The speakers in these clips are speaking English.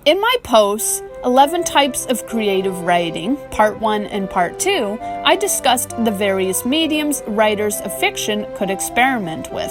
In my posts, 11 Types of Creative Writing, Part 1 and Part 2, I discussed the various mediums writers of fiction could experiment with.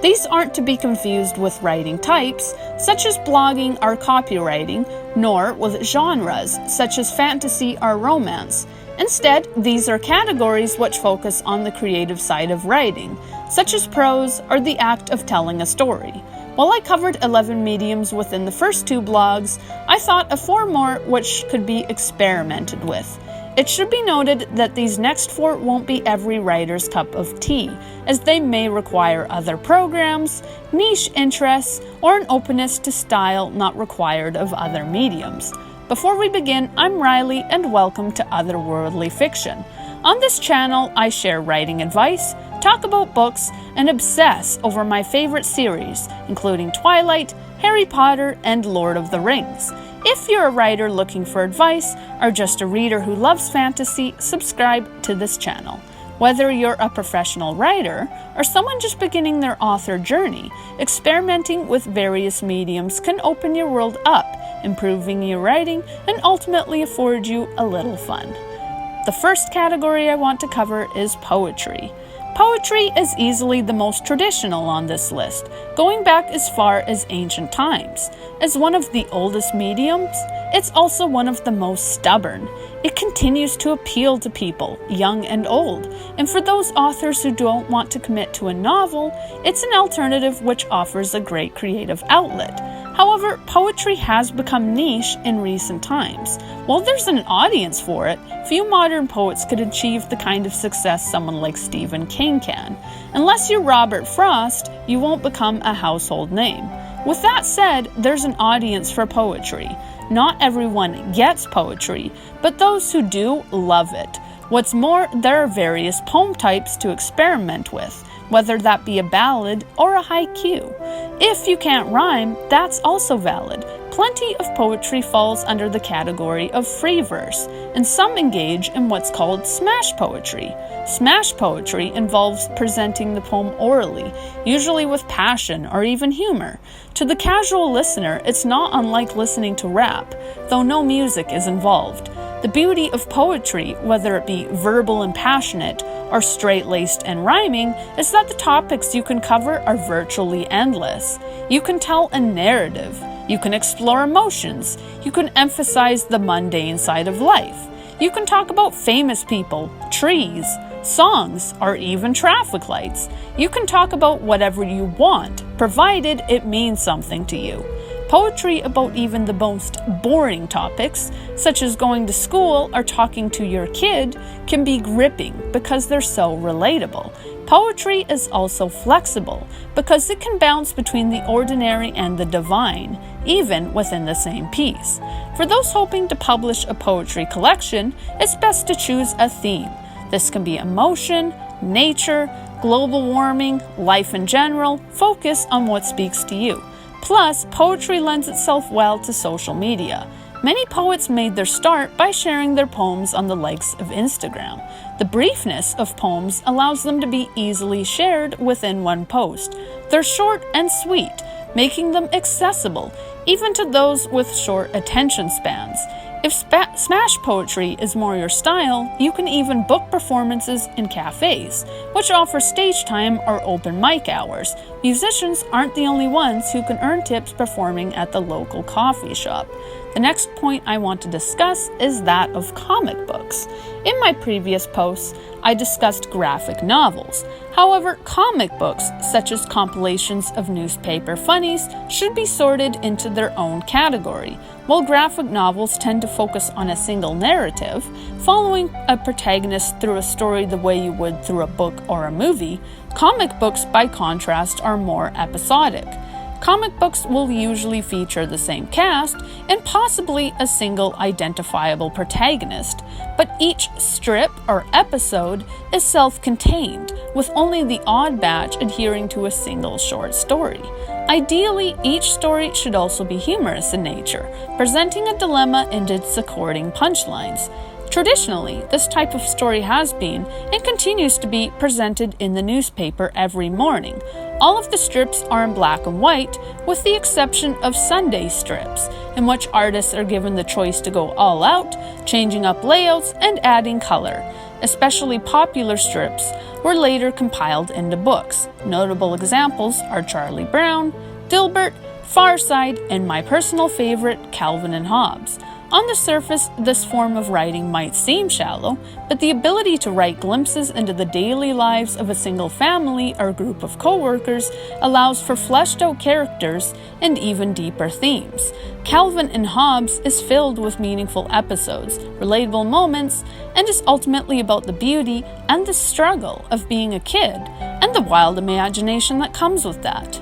These aren't to be confused with writing types, such as blogging or copywriting, nor with genres, such as fantasy or romance. Instead, these are categories which focus on the creative side of writing, such as prose or the act of telling a story. While I covered 11 mediums within the first 2 blogs, I thought of 4 more which could be experimented with. It should be noted that these next 4 won't be every writer's cup of tea, as they may require other programs, niche interests, or an openness to style not required of other mediums. Before we begin, I'm Riley and welcome to Otherworldly Fiction. On this channel, I share writing advice, talk about books, and obsess over my favorite series, including Twilight, Harry Potter, and Lord of the Rings. If you're a writer looking for advice, or just a reader who loves fantasy, subscribe to this channel. Whether you're a professional writer or someone just beginning their author journey, experimenting with various mediums can open your world up, improving your writing, and ultimately afford you a little fun. The first category I want to cover is poetry. Poetry is easily the most traditional on this list, going back as far as ancient times. As one of the oldest mediums, it's also one of the most stubborn. It continues to appeal to people, young and old, and for those authors who don't want to commit to a novel, it's an alternative which offers a great creative outlet. However, poetry has become niche in recent times. While there's an audience for it, few modern poets could achieve the kind of success someone like Stephen King can. Unless you're Robert Frost, you won't become a household name. With that said, there's an audience for poetry. Not everyone gets poetry, but those who do love it. What's more, there are various poem types to experiment with, whether that be a ballad or a haiku. If you can't rhyme, that's also valid. Plenty of poetry falls under the category of free verse, and some engage in what's called smash poetry. Smash poetry involves presenting the poem orally, usually with passion or even humor. To the casual listener, it's not unlike listening to rap, though no music is involved. The beauty of poetry, whether it be verbal and passionate or straight-laced and rhyming, is that the topics you can cover are virtually endless. You can tell a narrative. You can explore emotions. You can emphasize the mundane side of life. You can talk about famous people, trees, songs, or even traffic lights. You can talk about whatever you want, provided it means something to you. Poetry about even the most boring topics, such as going to school or talking to your kid, can be gripping because they're so relatable. Poetry is also flexible because it can bounce between the ordinary and the divine, even within the same piece. For those hoping to publish a poetry collection, it's best to choose a theme. This can be emotion, nature, global warming, life in general. Focus on what speaks to you. Plus, poetry lends itself well to social media. Many poets made their start by sharing their poems on the likes of Instagram. The briefness of poems allows them to be easily shared within one post. They're short and sweet, making them accessible, even to those with short attention spans. If smash poetry is more your style, you can even book performances in cafes, which offer stage time or open mic hours. Musicians aren't the only ones who can earn tips performing at the local coffee shop. The next point I want to discuss is that of comic books. In my previous posts, I discussed graphic novels. However, comic books, such as compilations of newspaper funnies, should be sorted into their own category. While graphic novels tend to focus on a single narrative, following a protagonist through a story the way you would through a book or a movie, comic books, by contrast, are more episodic. Comic books will usually feature the same cast and possibly a single identifiable protagonist, but each strip or episode is self-contained, with only the odd batch adhering to a single short story. Ideally, each story should also be humorous in nature, presenting a dilemma and its according punchlines. Traditionally, this type of story has been, and continues to be, presented in the newspaper every morning. All of the strips are in black and white, with the exception of Sunday strips, in which artists are given the choice to go all out, changing up layouts and adding color. Especially popular strips were later compiled into books. Notable examples are Charlie Brown, Dilbert, Far Side, and my personal favorite, Calvin and Hobbes. On the surface, this form of writing might seem shallow, but the ability to write glimpses into the daily lives of a single family or group of co-workers allows for fleshed-out characters and even deeper themes. Calvin and Hobbes is filled with meaningful episodes, relatable moments, and is ultimately about the beauty and the struggle of being a kid and the wild imagination that comes with that.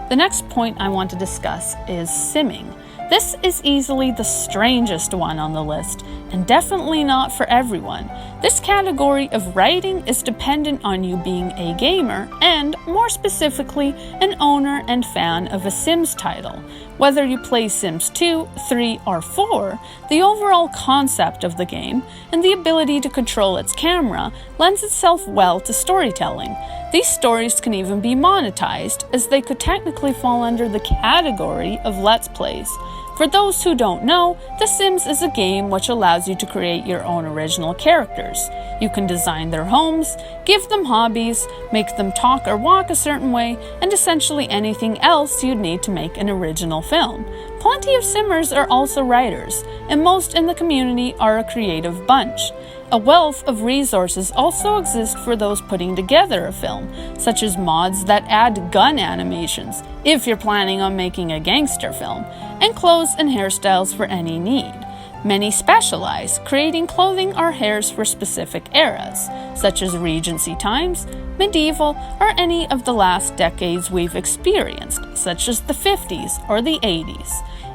The next point I want to discuss is simming. This is easily the strangest one on the list, and definitely not for everyone. This category of writing is dependent on you being a gamer and, more specifically, an owner and fan of a Sims title. Whether you play Sims 2, 3, or 4, the overall concept of the game and the ability to control its camera lends itself well to storytelling. These stories can even be monetized, as they could technically fall under the category of Let's Plays. For those who don't know, The Sims is a game which allows you to create your own original characters. You can design their homes, give them hobbies, make them talk or walk a certain way, and essentially anything else you'd need to make an original film. Plenty of Simmers are also writers, and most in the community are a creative bunch. A wealth of resources also exist for those putting together a film, such as mods that add gun animations, if you're planning on making a gangster film, and clothes and hairstyles for any need. Many specialize, creating clothing or hairs for specific eras, such as Regency times, medieval, or any of the last decades we've experienced, such as the 50s or the 80s.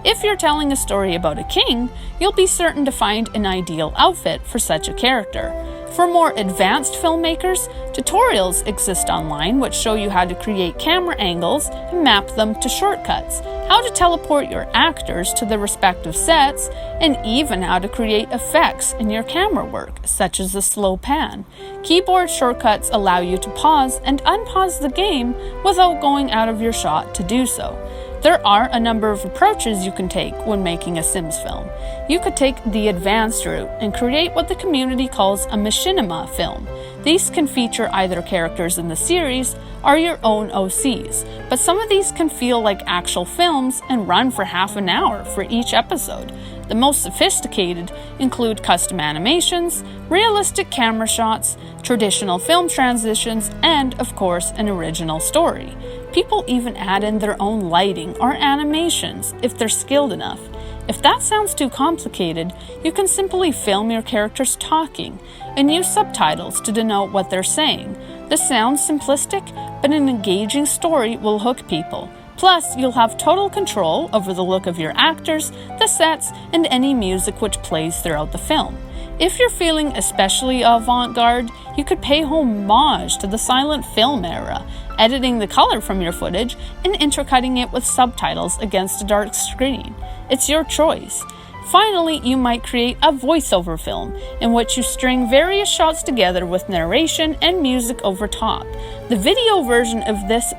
If you're telling a story about a king, you'll be certain to find an ideal outfit for such a character. For more advanced filmmakers, tutorials exist online which show you how to create camera angles and map them to shortcuts, how to teleport your actors to the respective sets, and even how to create effects in your camera work, such as a slow pan. Keyboard shortcuts allow you to pause and unpause the game without going out of your shot to do so. There are a number of approaches you can take when making a Sims film. You could take the advanced route and create what the community calls a machinima film. These can feature either characters in the series or your own OCs, but some of these can feel like actual films and run for half an hour for each episode. The most sophisticated include custom animations, realistic camera shots, traditional film transitions, and, of course, an original story. People even add in their own lighting or animations if they're skilled enough. If that sounds too complicated, you can simply film your characters talking and use subtitles to denote what they're saying. This sounds simplistic, but an engaging story will hook people. Plus, you'll have total control over the look of your actors, the sets, and any music which plays throughout the film. If you're feeling especially avant-garde, you could pay homage to the silent film era, editing the color from your footage and intercutting it with subtitles against a dark screen. It's your choice. Finally, you might create a voiceover film in which you string various shots together with narration and music over top. The video version of this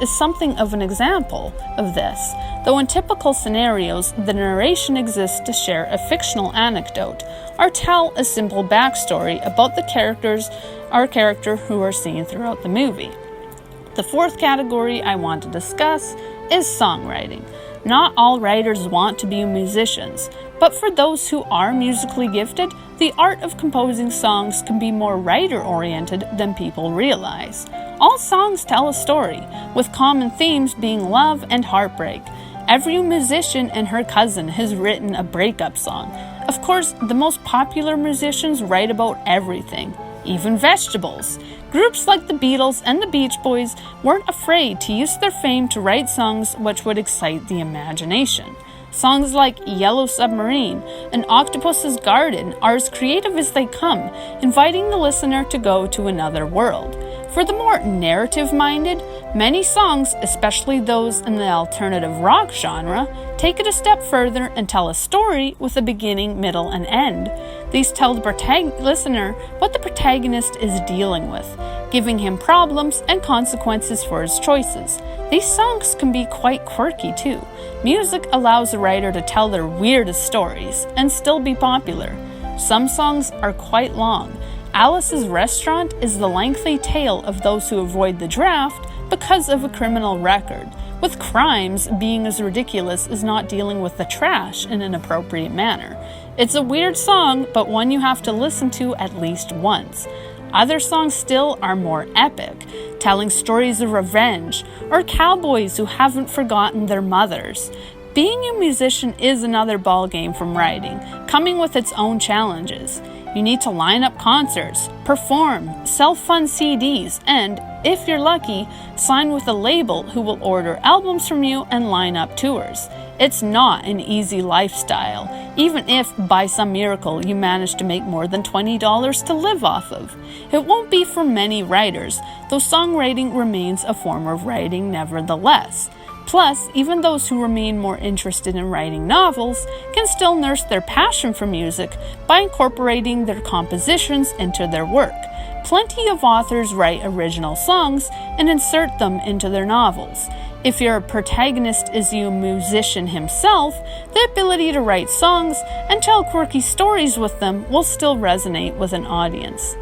is something of an example of this, though in typical scenarios, the narration exists to share a fictional anecdote or tell a simple backstory about the characters or character who are seen throughout the movie. The fourth category I want to discuss is songwriting. Not all writers want to be musicians, but for those who are musically gifted, the art of composing songs can be more writer-oriented than people realize. All songs tell a story, with common themes being love and heartbreak. Every musician and her cousin has written a breakup song. Of course, the most popular musicians write about everything, even vegetables. Groups like the Beatles and the Beach Boys weren't afraid to use their fame to write songs which would excite the imagination. Songs like Yellow Submarine and Octopus's Garden are as creative as they come, inviting the listener to go to another world. For the more narrative-minded, Many songs, especially those in the alternative rock genre, take it a step further and tell a story with a beginning, middle, and end. These tell the listener what the protagonist is dealing with, giving him problems and consequences for his choices. These songs can be quite quirky too. Music allows a writer to tell their weirdest stories and still be popular. Some songs are quite long. Alice's Restaurant is the lengthy tale of those who avoid the draft because of a criminal record, with crimes being as ridiculous as not dealing with the trash in an appropriate manner. It's a weird song, but one you have to listen to at least once. Other songs still are more epic, telling stories of revenge, or cowboys who haven't forgotten their mothers. Being a musician is another ballgame from writing, coming with its own challenges. You need to line up concerts, perform, sell-fun CDs, and, if you're lucky, sign with a label who will order albums from you and line up tours. It's not an easy lifestyle, even if, by some miracle, you manage to make more than $20 to live off of. It won't be for many writers, though songwriting remains a form of writing nevertheless. Plus, even those who remain more interested in writing novels can still nurse their passion for music by incorporating their compositions into their work. Plenty of authors write original songs and insert them into their novels. If your protagonist is a musician himself, the ability to write songs and tell quirky stories with them will still resonate with an audience.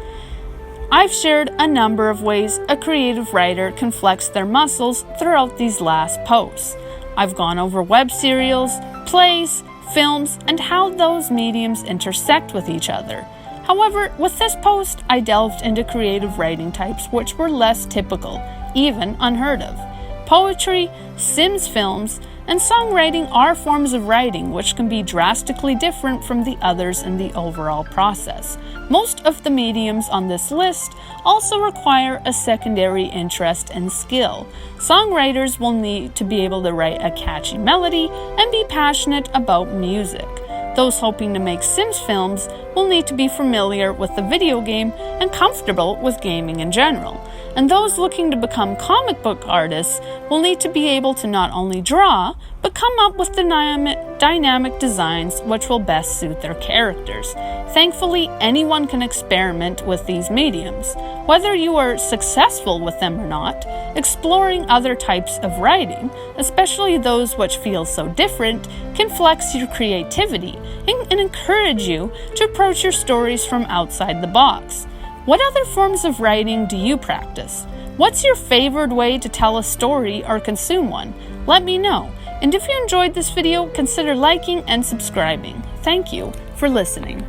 I've shared a number of ways a creative writer can flex their muscles throughout these last posts. I've gone over web serials, plays, films, and how those mediums intersect with each other. However, with this post, I delved into creative writing types which were less typical, even unheard of. Poetry, Sims films, and songwriting are forms of writing which can be drastically different from the others in the overall process. Most of the mediums on this list also require a secondary interest and skill. Songwriters will need to be able to write a catchy melody and be passionate about music. Those hoping to make Sims films will need to be familiar with the video game and comfortable with gaming in general. And those looking to become comic book artists will need to be able to not only draw, but come up with dynamic designs which will best suit their characters. Thankfully, anyone can experiment with these mediums. Whether you are successful with them or not, exploring other types of writing, especially those which feel so different, can flex your creativity and encourage you to approach your stories from outside the box. What other forms of writing do you practice? What's your favorite way to tell a story or consume one? Let me know. And if you enjoyed this video, consider liking and subscribing. Thank you for listening.